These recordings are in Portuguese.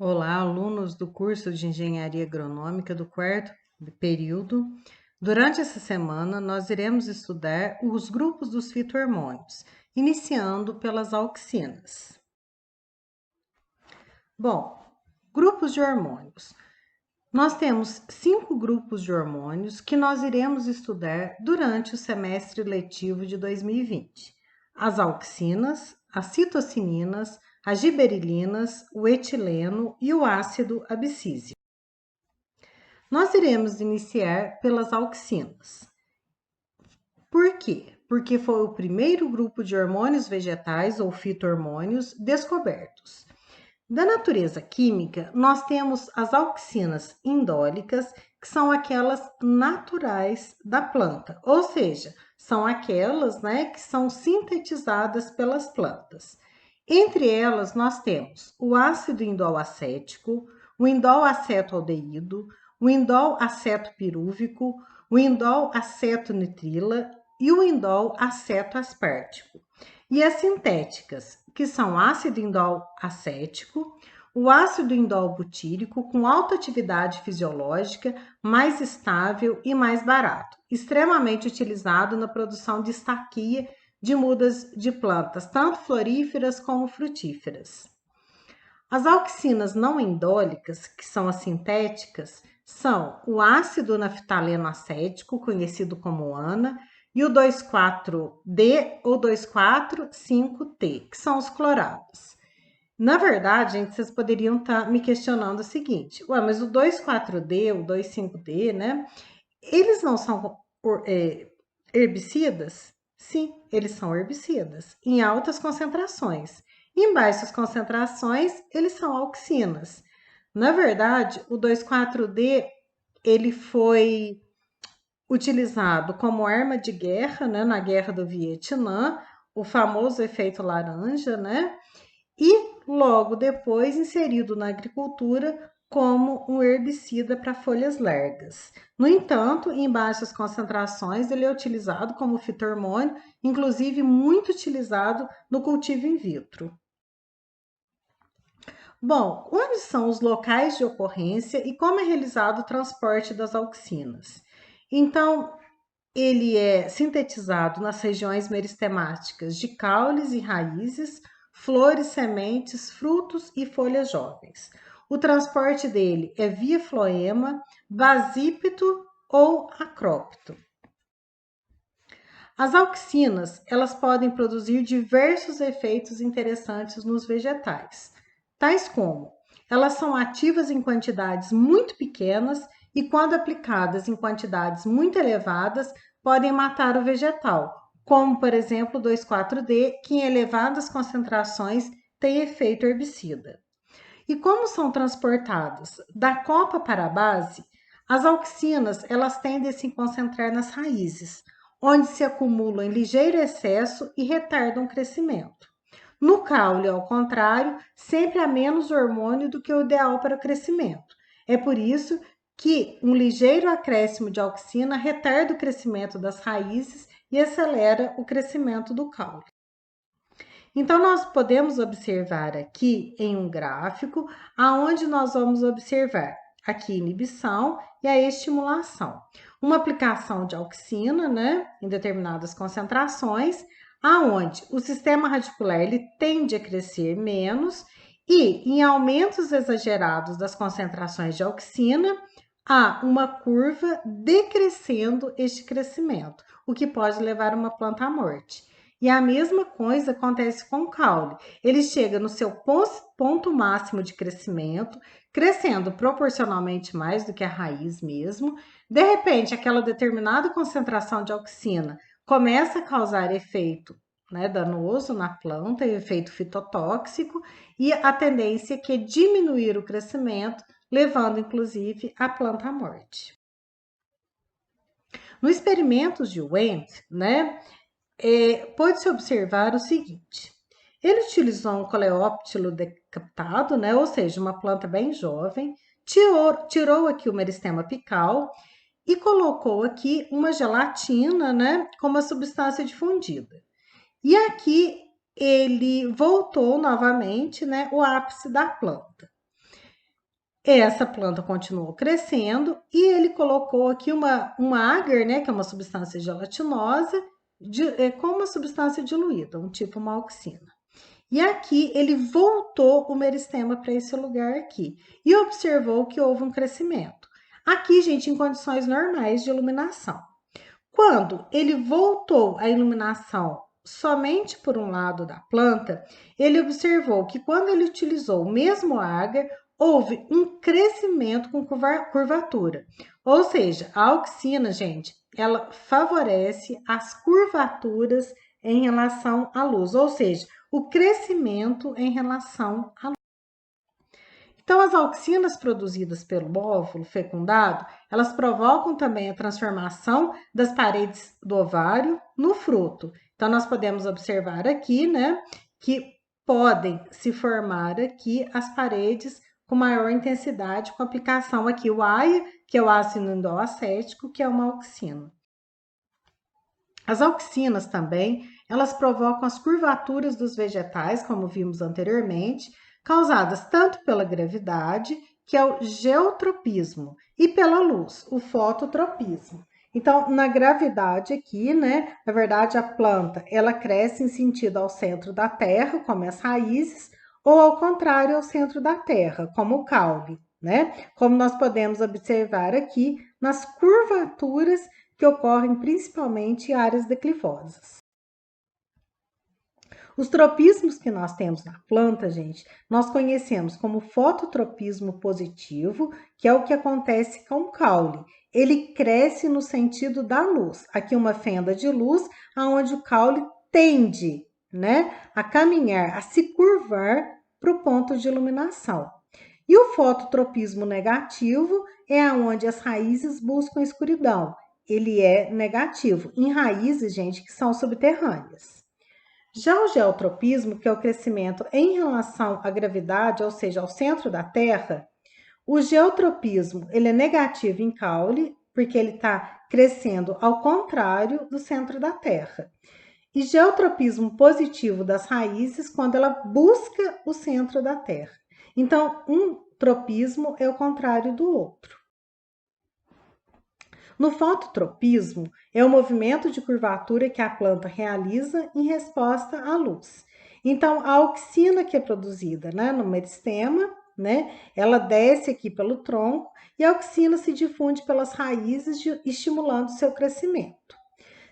Olá, alunos do curso de Engenharia Agronômica do quarto período. Durante essa semana, nós iremos estudar os grupos dos fito-hormônios, iniciando pelas auxinas. Bom, grupos de hormônios. Nós temos 5 grupos de hormônios que nós iremos estudar durante o semestre letivo de 2020. As auxinas, as citocininas, as giberilinas, o etileno e o ácido abscísico. Nós iremos iniciar pelas auxinas. Por quê? Porque foi o primeiro grupo de hormônios vegetais ou fito-hormônios descobertos. Da natureza química, nós temos as auxinas indólicas, que são aquelas naturais da planta, ou seja, são aquelas, que são sintetizadas pelas plantas. Entre elas, nós temos o ácido indol acético, o indol acetoaldeído, o indol acetopirúvico, o indol acetonitrila e o indol acetoaspártico. E as sintéticas, que são ácido indol acético, o ácido indol butírico com alta atividade fisiológica, mais estável e mais barato, extremamente utilizado na produção de estaquia de mudas de plantas, tanto floríferas como frutíferas. As auxinas não indólicas, que são as sintéticas, são o ácido naftaleno acético, conhecido como ANA, e o 2,4-D ou 2,4,5-T, que são os clorados. Na verdade, gente, vocês poderiam estar me questionando o seguinte: ué, mas o 2,4-D, o 2,5-D, eles não são herbicidas? Sim, eles são herbicidas, em altas concentrações. Em baixas concentrações, eles são auxinas. Na verdade, o 2,4-D ele foi utilizado como arma de guerra, na Guerra do Vietnã, o famoso efeito laranja, e logo depois inserido na agricultura como um herbicida para folhas largas. No entanto, em baixas concentrações, ele é utilizado como fito-hormônio, inclusive muito utilizado no cultivo in vitro. Bom, onde são os locais de ocorrência e como é realizado o transporte das auxinas? Então, ele é sintetizado nas regiões meristemáticas de caules e raízes, flores, sementes, frutos e folhas jovens. O transporte dele é via floema, basípito ou acrópito. As auxinas, elas podem produzir diversos efeitos interessantes nos vegetais, tais como elas são ativas em quantidades muito pequenas e, quando aplicadas em quantidades muito elevadas, podem matar o vegetal, como, por exemplo, o 2,4-D, que em elevadas concentrações tem efeito herbicida. E como são transportadas da copa para a base, as auxinas elas tendem a se concentrar nas raízes, onde se acumulam em ligeiro excesso e retardam o crescimento. No caule, ao contrário, sempre há menos hormônio do que o ideal para o crescimento. É por isso que um ligeiro acréscimo de auxina retarda o crescimento das raízes e acelera o crescimento do caule. Então, nós podemos observar aqui em um gráfico, aonde nós vamos observar aqui inibição e a estimulação. Uma aplicação de auxina, em determinadas concentrações, aonde o sistema radicular ele tende a crescer menos e em aumentos exagerados das concentrações de auxina, há uma curva decrescendo este crescimento, o que pode levar uma planta à morte. E a mesma coisa acontece com o caule. Ele chega no seu ponto máximo de crescimento, crescendo proporcionalmente mais do que a raiz mesmo. De repente, aquela determinada concentração de auxina começa a causar efeito danoso na planta, efeito fitotóxico, e a tendência que é diminuir o crescimento, levando inclusive a planta à morte. No experimento de Wendt, pode-se observar o seguinte: ele utilizou um coleóptilo decapitado, ou seja, uma planta bem jovem, tirou aqui o meristema apical e colocou aqui uma gelatina, com uma substância difundida. E aqui ele voltou novamente, o ápice da planta. essa planta continuou crescendo e ele colocou aqui uma agar, né, que é uma substância gelatinosa, com uma substância diluída, um tipo uma auxina. E aqui ele voltou o meristema para esse lugar aqui e observou que houve um crescimento. Aqui, gente, em condições normais de iluminação. Quando ele voltou a iluminação somente por um lado da planta, ele observou que quando ele utilizou o mesmo agar, houve um crescimento com curvatura. Ou seja, a auxina, gente, ela favorece as curvaturas em relação à luz, ou seja, o crescimento em relação à luz. Então, as auxinas produzidas pelo óvulo fecundado, elas provocam também a transformação das paredes do ovário no fruto. Então, nós podemos observar aqui, né, que podem se formar aqui as paredes com maior intensidade, com aplicação aqui o AIA, que é o ácido indolacético, que é uma auxina. As auxinas também, elas provocam as curvaturas dos vegetais, como vimos anteriormente, causadas tanto pela gravidade, que é o geotropismo, e pela luz, o fototropismo. Então, na gravidade aqui, né, na verdade a planta, ela cresce em sentido ao centro da terra, como as raízes, ou ao contrário, ao centro da terra, como o caule, né? Como nós podemos observar aqui nas curvaturas que ocorrem principalmente em áreas declivosas. Os tropismos que nós temos na planta, gente, nós conhecemos como fototropismo positivo, que é o que acontece com o caule. Ele cresce no sentido da luz. Aqui uma fenda de luz, aonde o caule tende, né, a caminhar, a se curvar para o ponto de iluminação. E o fototropismo negativo é aonde as raízes buscam escuridão. Ele é negativo em raízes, gente, que são subterrâneas. Já o geotropismo, que é o crescimento em relação à gravidade, ou seja, ao centro da Terra, o geotropismo ele é negativo em caule, porque ele está crescendo ao contrário do centro da Terra. E geotropismo positivo das raízes quando ela busca o centro da Terra. Então, um tropismo é o contrário do outro. No fototropismo, é o movimento de curvatura que a planta realiza em resposta à luz. Então, a auxina que é produzida, né, no meristema, né, ela desce aqui pelo tronco e a auxina se difunde pelas raízes, estimulando seu crescimento.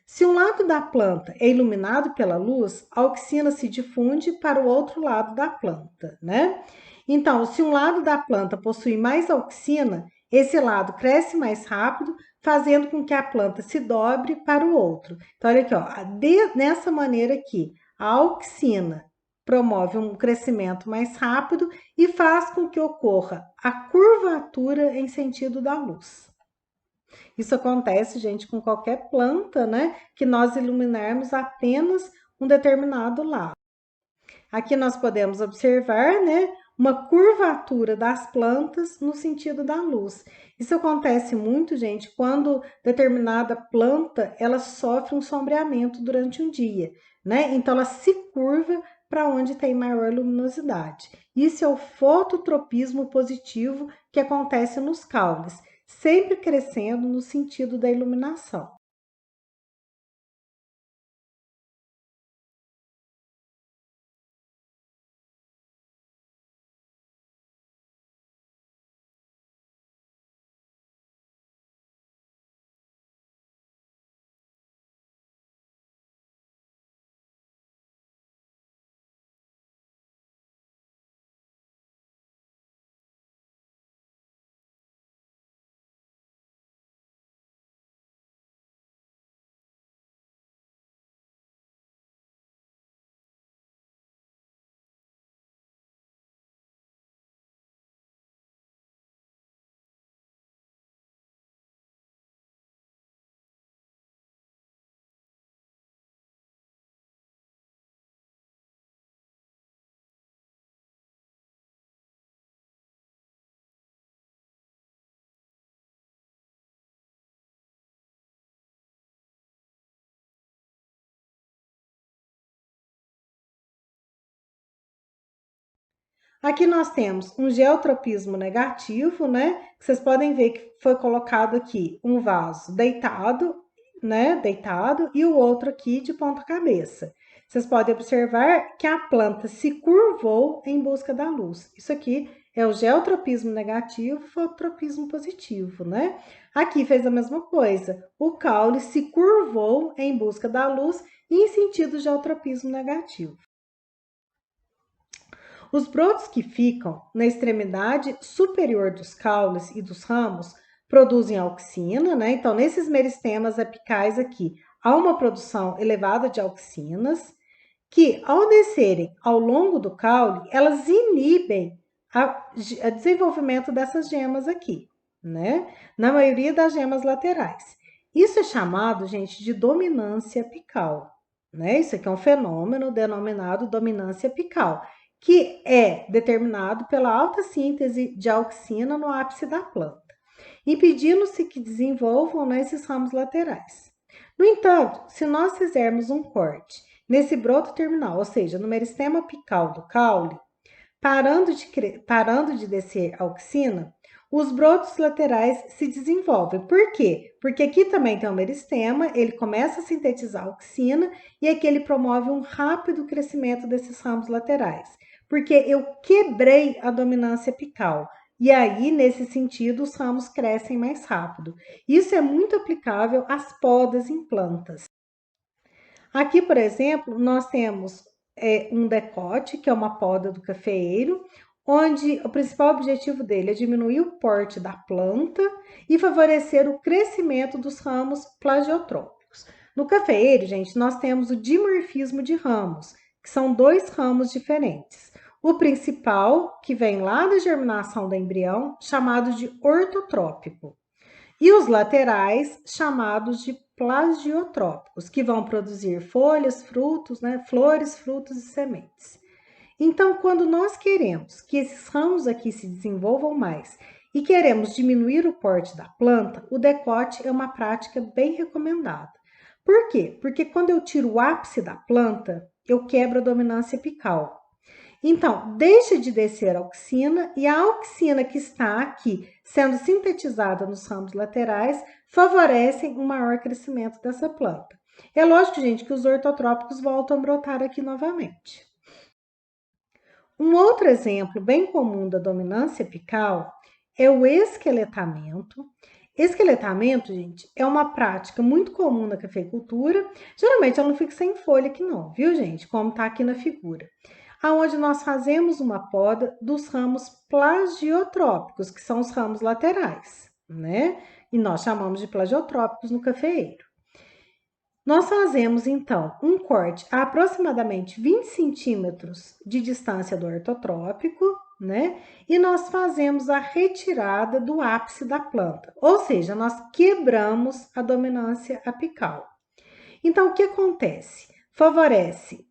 Se um lado da planta é iluminado pela luz, a auxina se difunde para o outro lado da planta, né? Então, se um lado da planta possui mais auxina, esse lado cresce mais rápido, fazendo com que a planta se dobre para o outro. Então, olha aqui, ó, nessa maneira aqui, a auxina promove um crescimento mais rápido e faz com que ocorra a curvatura em sentido da luz. Isso acontece, gente, com qualquer planta, né? Que nós iluminarmos apenas um determinado lado. Aqui nós podemos observar, né? Uma curvatura das plantas no sentido da luz. Isso acontece muito, gente, quando determinada planta ela sofre um sombreamento durante um dia, né? Então ela se curva para onde tem maior luminosidade. Isso é o fototropismo positivo que acontece nos caules, sempre crescendo no sentido da iluminação. Aqui nós temos um geotropismo negativo, né? Vocês podem ver que foi colocado aqui um vaso deitado, né? Deitado, e o outro aqui de ponta cabeça. Vocês podem observar que a planta se curvou em busca da luz. Isso aqui é o geotropismo negativo, fototropismo positivo, né? Aqui fez a mesma coisa. O caule se curvou em busca da luz em sentido geotropismo negativo. Os brotos que ficam na extremidade superior dos caules e dos ramos produzem auxina, né? Então, nesses meristemas apicais aqui, há uma produção elevada de auxinas, que ao descerem ao longo do caule, elas inibem o desenvolvimento dessas gemas aqui, né? Na maioria das gemas laterais. Isso é chamado, gente, de dominância apical, né? Isso aqui é um fenômeno denominado dominância apical, que é determinado pela alta síntese de auxina no ápice da planta, impedindo-se que desenvolvam esses ramos laterais. No entanto, se nós fizermos um corte nesse broto terminal, ou seja, no meristema apical do caule, parando de descer a auxina, os brotos laterais se desenvolvem. Por quê? Porque aqui também tem o meristema, ele começa a sintetizar a auxina e aqui ele promove um rápido crescimento desses ramos laterais. Porque eu quebrei a dominância apical. E aí, nesse sentido, os ramos crescem mais rápido. Isso é muito aplicável às podas em plantas. Aqui, por exemplo, nós temos um decote, que é uma poda do cafeeiro, onde o principal objetivo dele é diminuir o porte da planta e favorecer o crescimento dos ramos plagiotrópicos. No cafeeiro, gente, nós temos o dimorfismo de ramos, que são dois ramos diferentes. O principal, que vem lá da germinação do embrião, chamado de ortotrópico. E os laterais, chamados de plagiotrópicos, que vão produzir folhas, frutos, né? Flores, frutos e sementes. Então, quando nós queremos que esses ramos aqui se desenvolvam mais e queremos diminuir o porte da planta, o decote é uma prática bem recomendada. Por quê? Porque quando eu tiro o ápice da planta, eu quebro a dominância apical. Então, deixa de descer a auxina e a auxina que está aqui sendo sintetizada nos ramos laterais favorecem um maior crescimento dessa planta. É lógico, gente, que os ortotrópicos voltam a brotar aqui novamente. Um outro exemplo bem comum da dominância apical é o esqueletamento. Esqueletamento, gente, é uma prática muito comum na cafeicultura. Geralmente ela não fica sem folha aqui não, viu, gente? Como tá aqui na figura. Aonde nós fazemos uma poda dos ramos plagiotrópicos, que são os ramos laterais, né? E nós chamamos de plagiotrópicos no cafeeiro. Nós fazemos, então, um corte a aproximadamente 20 centímetros de distância do ortotrópico, né? E nós fazemos a retirada do ápice da planta, ou seja, nós quebramos a dominância apical. Então, o que acontece? Favorece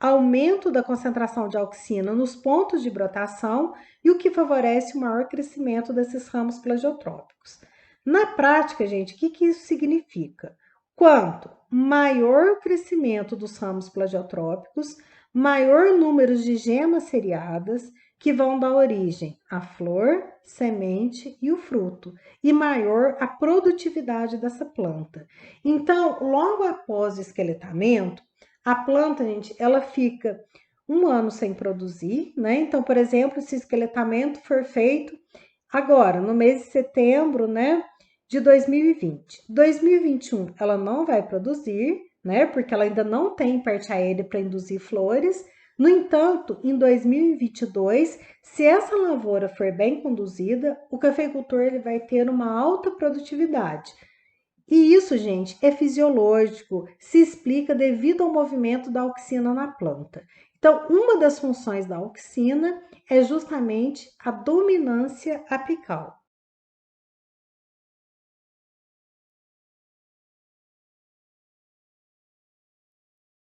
aumento da concentração de auxina nos pontos de brotação e o que favorece o maior crescimento desses ramos plagiotrópicos. Na prática, gente, o que isso significa? Quanto maior o crescimento dos ramos plagiotrópicos, maior número de gemas seriadas que vão dar origem à flor, semente e o fruto, e maior a produtividade dessa planta. Então, logo após o esqueletamento, a planta, gente, ela fica um ano sem produzir, né? Então, por exemplo, se o esqueletamento for feito agora, no mês de setembro, né, de 2020. 2021, ela não vai produzir, né, porque ela ainda não tem parte aérea para induzir flores. No entanto, em 2022, se essa lavoura for bem conduzida, o cafeicultor ele vai ter uma alta produtividade. E isso, gente, é fisiológico, se explica devido ao movimento da auxina na planta. Então, uma das funções da auxina é justamente a dominância apical.